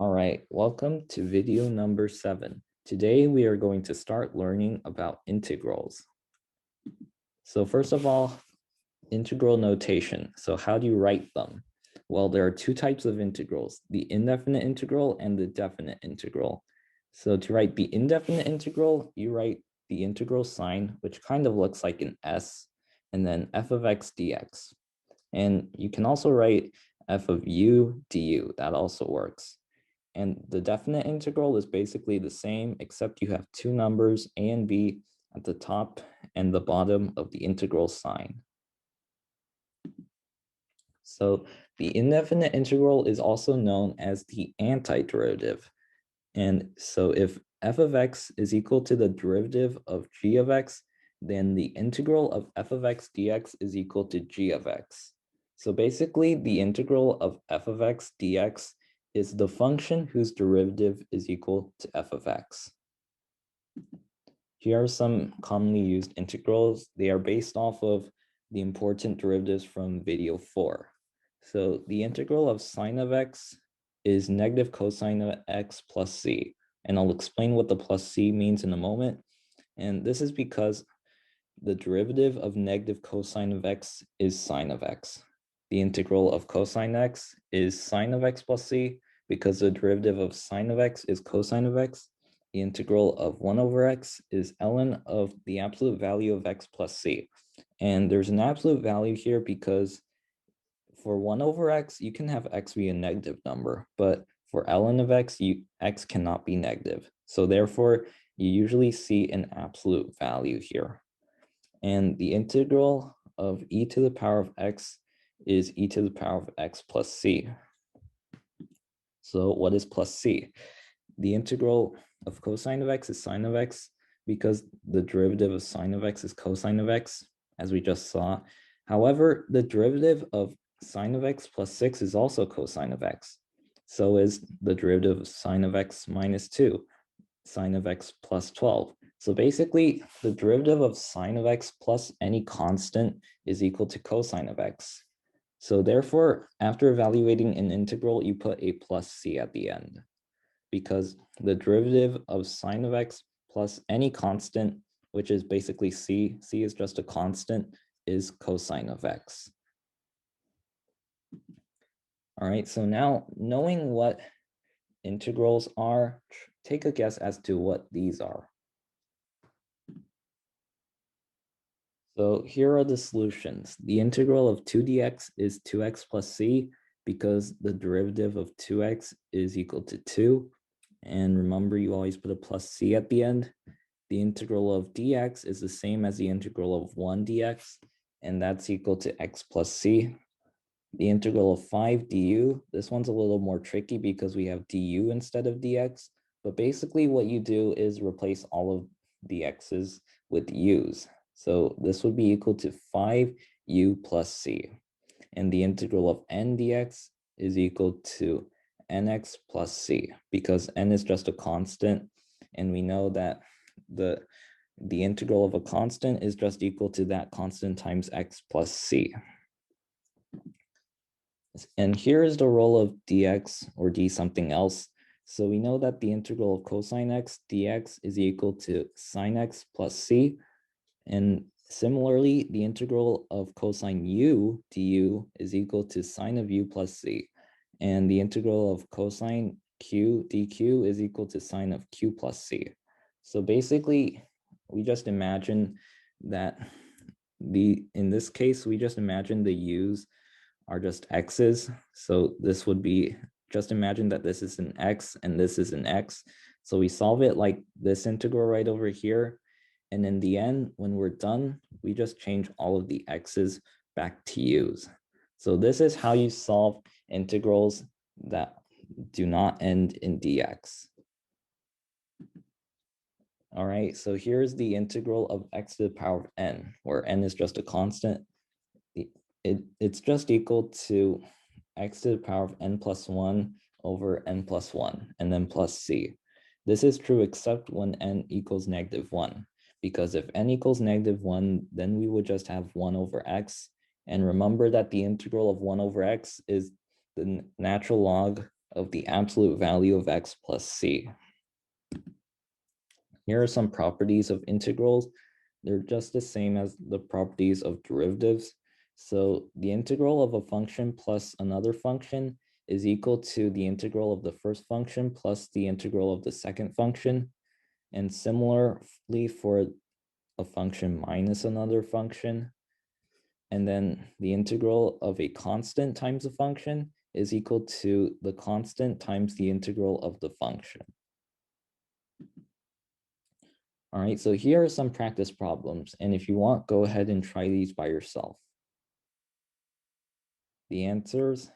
All right, welcome to video number 7. Today we are going to start learning about integrals. So first of all, integral notation. So how do you write them? Well, there are two types of integrals, the indefinite integral and the definite integral. So to write the indefinite integral, you write the integral sign, which kind of looks like an S, and then f of x dx. And you can also write f of u du, that also works. And the definite integral is basically the same, except you have two numbers, a and b, at the top and the bottom of the integral sign. So the indefinite integral is also known as the antiderivative. And so if f of x is equal to the derivative of g of x, then the integral of f of x dx is equal to g of x. So basically, the integral of f of x dx is the function whose derivative is equal to f of x. Here are some commonly used integrals. They are based off of the important derivatives from video 4. So the integral of sine of x is negative cosine of x plus c. And I'll explain what the plus c means in a moment. And this is because the derivative of negative cosine of x is sine of x. The integral of cosine x is sine of x plus c, because the derivative of sine of x is cosine of x. The integral of 1 over x is ln of the absolute value of x plus c. And there's an absolute value here because for 1 over x, you can have x be a negative number, but for ln of x, x cannot be negative. So therefore, you usually see an absolute value here. And the integral of e to the power of x is e to the power of x plus c. So what is plus c? The integral of cosine of x is sine of x because the derivative of sine of x is cosine of x, as we just saw. However, the derivative of sine of x plus 6 is also cosine of x. So is the derivative of sine of x minus 2, sine of x plus 12. So basically, the derivative of sine of x plus any constant is equal to cosine of x. So therefore, after evaluating an integral, you put a plus c at the end, because the derivative of sine of x plus any constant, which is basically c is just a constant, is cosine of x. All right, so now knowing what integrals are, take a guess as to what these are. So here are the solutions. The integral of 2 dx is 2x plus c because the derivative of 2x is equal to 2. And remember, you always put a plus c at the end. The integral of dx is the same as the integral of 1 dx, and that's equal to x plus c. The integral of 5 du, this one's a little more tricky because we have du instead of dx, but basically what you do is replace all of the x's with u's. So this would be equal to 5u plus c. And the integral of n dx is equal to nx plus c, because n is just a constant, and we know that the integral of a constant is just equal to that constant times x plus c. And here is the role of dx or d something else. So we know that the integral of cosine x dx is equal to sine x plus c. And similarly, the integral of cosine u du is equal to sine of u plus c. And the integral of cosine q dq is equal to sine of q plus c. So basically, we just imagine that in this case, we just imagine the u's are just x's. So this would be, just imagine that this is an x and this is an x. So we solve it like this integral right over here. And in the end, when we're done, we just change all of the x's back to u's. So this is how you solve integrals that do not end in dx. All right, so here's the integral of x to the power of n, where n is just a constant. It's just equal to x to the power of n plus 1 over n plus 1, and then plus c. This is true except when n equals -1, because if n equals -1, then we would just have 1 over x. And remember that the integral of 1 over x is the natural log of the absolute value of x plus c. Here are some properties of integrals. They're just the same as the properties of derivatives. So the integral of a function plus another function is equal to the integral of the first function plus the integral of the second function. And similarly for a function minus another function. And then the integral of a constant times a function is equal to the constant times the integral of the function. All right, so here are some practice problems. And if you want, go ahead and try these by yourself. The answers.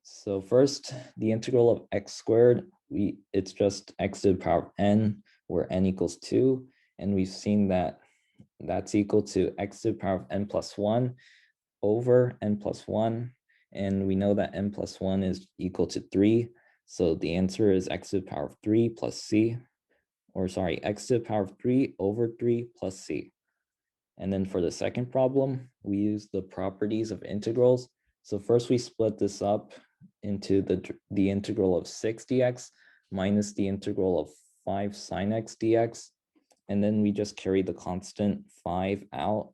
So first, the integral of x squared, it's just x to the power of n, where n equals 2. And we've seen that that's equal to x to the power of n plus 1 over n plus 1. And we know that n plus 1 is equal to 3. So the answer is x to the power of 3 plus c. Or sorry, x to the power of 3 over 3 plus c. And then for the second problem, we use the properties of integrals. So first we split this up into the integral of 6 dx minus the integral of 5 sine x dx. And then we just carry the constant 5 out.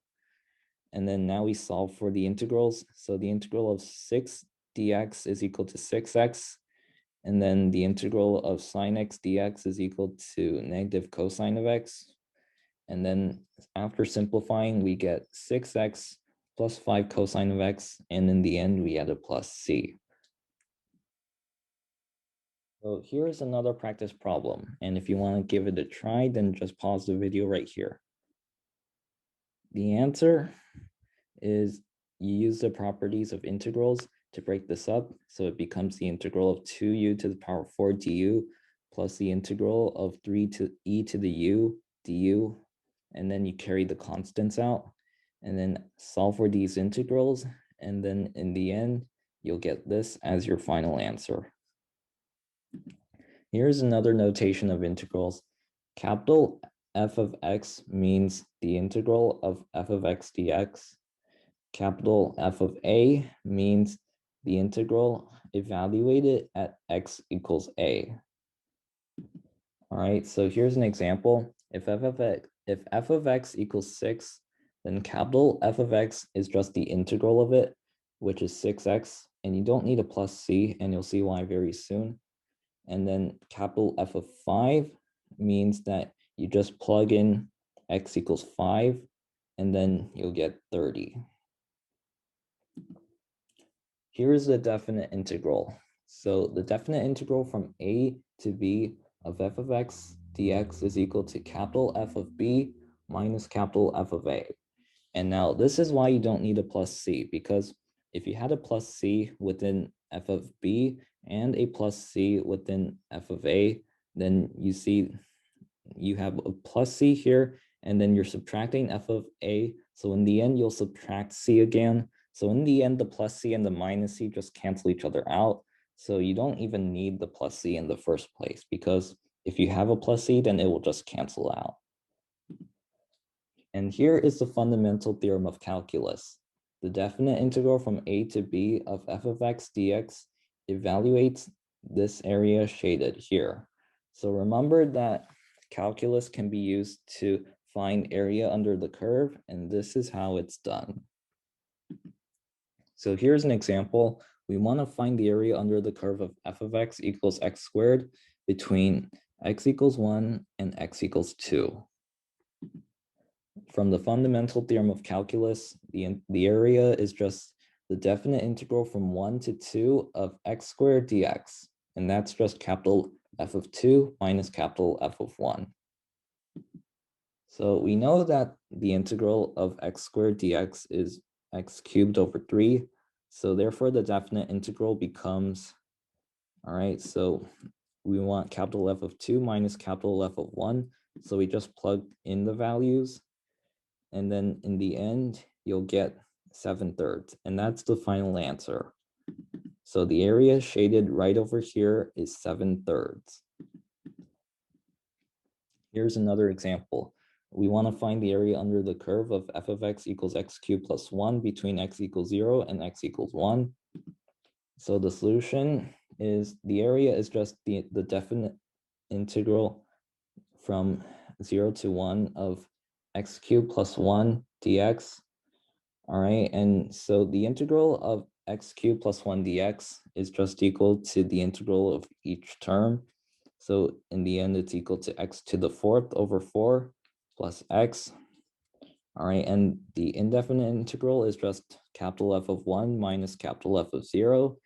And then now we solve for the integrals. So the integral of 6 dx is equal to 6x. And then the integral of sine x dx is equal to negative cosine of x. And then after simplifying, we get 6x plus 5 cosine of x. And in the end, we add a plus c. So here's another practice problem. And if you want to give it a try, then just pause the video right here. The answer is you use the properties of integrals to break this up. So it becomes the integral of 2u to the power of 4 du plus the integral of 3 to e to the u du. And then you carry the constants out and then solve for these integrals. And then in the end, you'll get this as your final answer. Here's another notation of integrals. Capital F of x means the integral of f of x dx. Capital F of a means the integral evaluated at x equals a. All right, so here's an example. If f of x equals 6, then capital F of x is just the integral of it, which is 6x, and you don't need a plus c, and you'll see why very soon. And then capital F of 5 means that you just plug in x equals 5, and then you'll get 30. Here's the definite integral. So the definite integral from a to b of f of x dx is equal to capital F of b minus capital F of a. And now this is why you don't need a plus c, because if you had a plus c within f of b and a plus c within f of a, then you see you have a plus c here, and then you're subtracting f of a. So in the end, you'll subtract c again. So in the end, the plus c and the minus c just cancel each other out. So you don't even need the plus c in the first place, because if you have a plus c, then it will just cancel out. And here is the fundamental theorem of calculus. The definite integral from a to b of f of x dx evaluates this area shaded here. So remember that calculus can be used to find area under the curve, and this is how it's done. So here's an example. We want to find the area under the curve of f of x equals x squared between x equals 1 and x equals 2. From the fundamental theorem of calculus, the area is just the definite integral from 1 to 2 of x squared dx. And that's just capital F of 2 minus capital F of 1. So we know that the integral of x squared dx is x cubed over 3. So therefore, the definite integral becomes, all right, so we want capital F of 2 minus capital F of 1. So we just plug in the values. And then in the end, you'll get 7/3. And that's the final answer. So the area shaded right over here is 7/3. Here's another example. We want to find the area under the curve of f of x equals x cubed plus 1 between x equals 0 and x equals 1. So the solution is the area is just the definite integral from 0 to 1 of x cubed plus 1 dx. All right, and so the integral of x cubed plus 1 dx is just equal to the integral of each term. So in the end, it's equal to x to the 4th over 4 plus x. All right, and the indefinite integral is just capital F of 1 minus capital F of 0.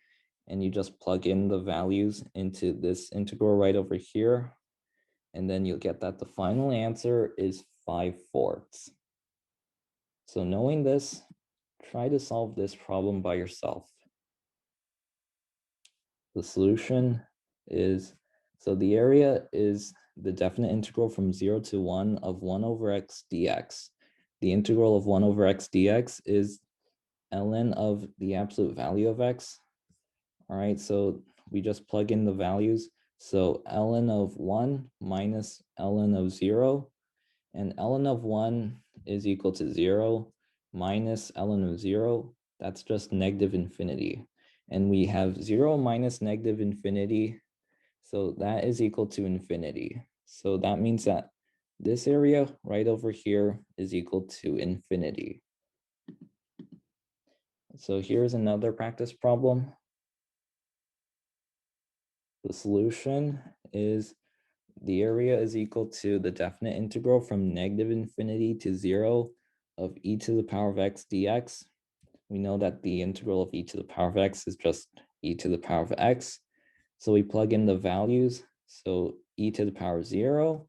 And you just plug in the values into this integral right over here. And then you'll get that the final answer is 5/4. So knowing this, try to solve this problem by yourself. The solution is, so the area is the definite integral from 0 to 1 of 1 over x dx. The integral of 1 over x dx is ln of the absolute value of x. All right, so we just plug in the values. So ln of 1 minus ln of 0, and ln of 1 is equal to 0 minus ln of 0. That's just negative infinity. And we have 0 minus negative infinity, so that is equal to infinity. So that means that this area right over here is equal to infinity. So here's another practice problem. The solution is the area is equal to the definite integral from negative infinity to 0 of e to the power of x dx. We know that the integral of e to the power of x is just e to the power of x. So we plug in the values. So e to the power of 0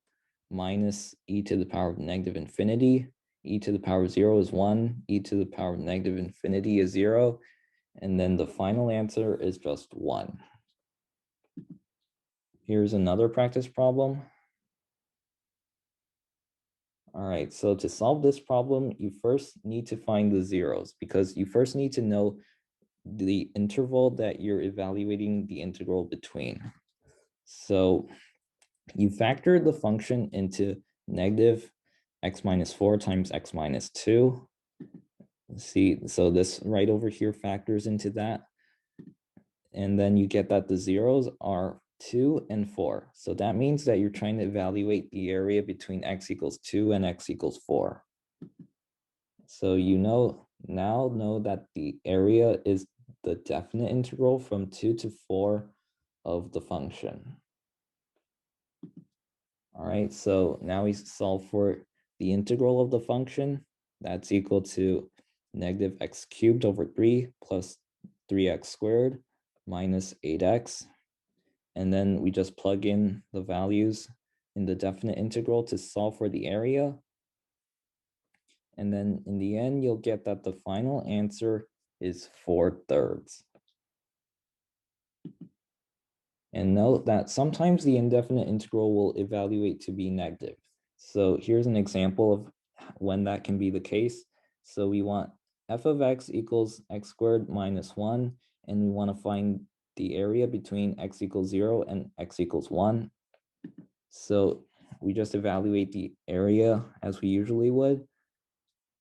minus e to the power of negative infinity. E to the power of 0 is 1. E to the power of negative infinity is 0. And then the final answer is just 1. Here's another practice problem. All right, so to solve this problem, you first need to find the zeros because you first need to know the interval that you're evaluating the integral between. So you factor the function into negative x minus 4 times x minus 2. See, so this right over here factors into that. And then you get that the zeros are 2 and 4. So that means that you're trying to evaluate the area between x equals 2 and x equals 4. So you now know that the area is the definite integral from 2 to 4 of the function. All right, so now we solve for the integral of the function. That's equal to negative x cubed over 3 plus 3x squared minus 8x. And then we just plug in the values in the definite integral to solve for the area. And then in the end, you'll get that the final answer is 4/3. And note that sometimes the indefinite integral will evaluate to be negative. So here's an example of when that can be the case. So we want f of x equals x squared minus 1, and we want to find the area between x equals 0 and x equals 1. So we just evaluate the area as we usually would.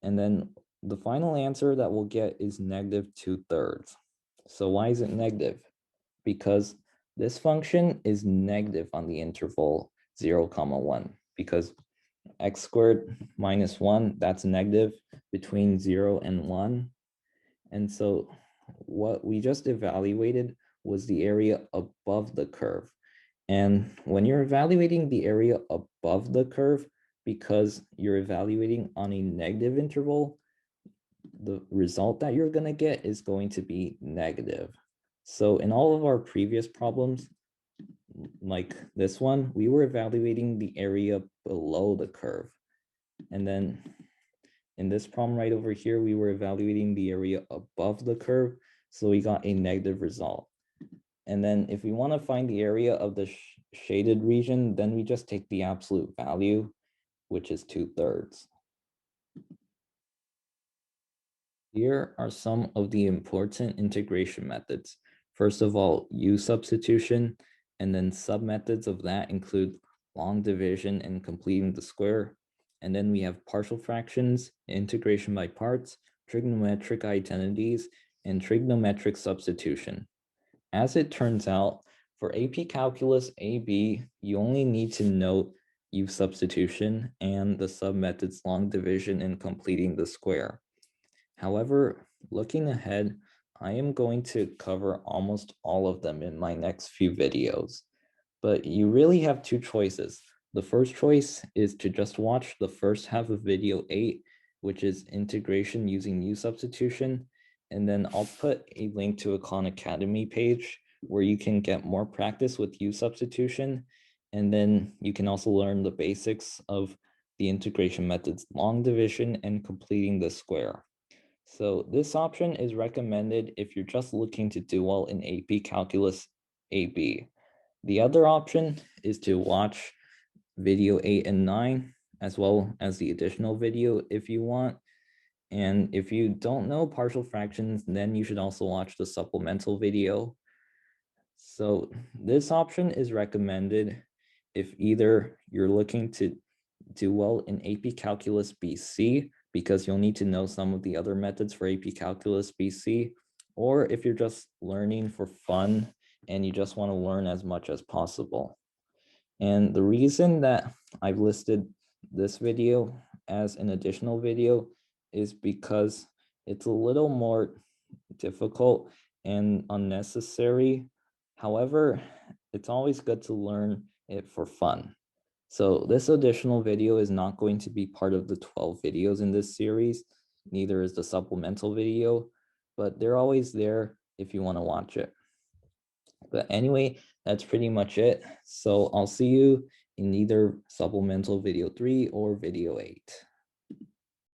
And then the final answer that we'll get is negative 2/3. So why is it negative? Because this function is negative on the interval 0, 1, because x squared minus 1, that's negative between 0 and 1. And so what we just evaluated was the area above the curve. And when you're evaluating the area above the curve, because you're evaluating on a negative interval, the result that you're going to get is going to be negative. So in all of our previous problems, like this one, we were evaluating the area below the curve. And then in this problem right over here, we were evaluating the area above the curve. So we got a negative result. And then if we want to find the area of the shaded region, then we just take the absolute value, which is 2/3. Here are some of the important integration methods. First of all, U substitution, and then submethods of that include long division and completing the square. And then we have partial fractions, integration by parts, trigonometric identities, and trigonometric substitution. As it turns out, for AP Calculus AB, you only need to note U substitution and the submethods long division and completing the square. However, looking ahead, I am going to cover almost all of them in my next few videos. But you really have two choices. The first choice is to just watch the first half of video 8, which is integration using U substitution. And then I'll put a link to a Khan Academy page where you can get more practice with U substitution. And then you can also learn the basics of the integration methods, long division and completing the square. So this option is recommended if you're just looking to do well in AP Calculus AB. The other option is to watch video 8 and 9, as well as the additional video if you want. And if you don't know partial fractions, then you should also watch the supplemental video. So this option is recommended if either you're looking to do well in AP Calculus BC, because you'll need to know some of the other methods for AP Calculus BC, or if you're just learning for fun and you just want to learn as much as possible. And the reason that I've listed this video as an additional video is because it's a little more difficult and unnecessary. However, it's always good to learn it for fun. So this additional video is not going to be part of the 12 videos in this series. Neither is the supplemental video, but they're always there if you want to watch it. But anyway, that's pretty much it. So I'll see you in either supplemental video 3 or video 8.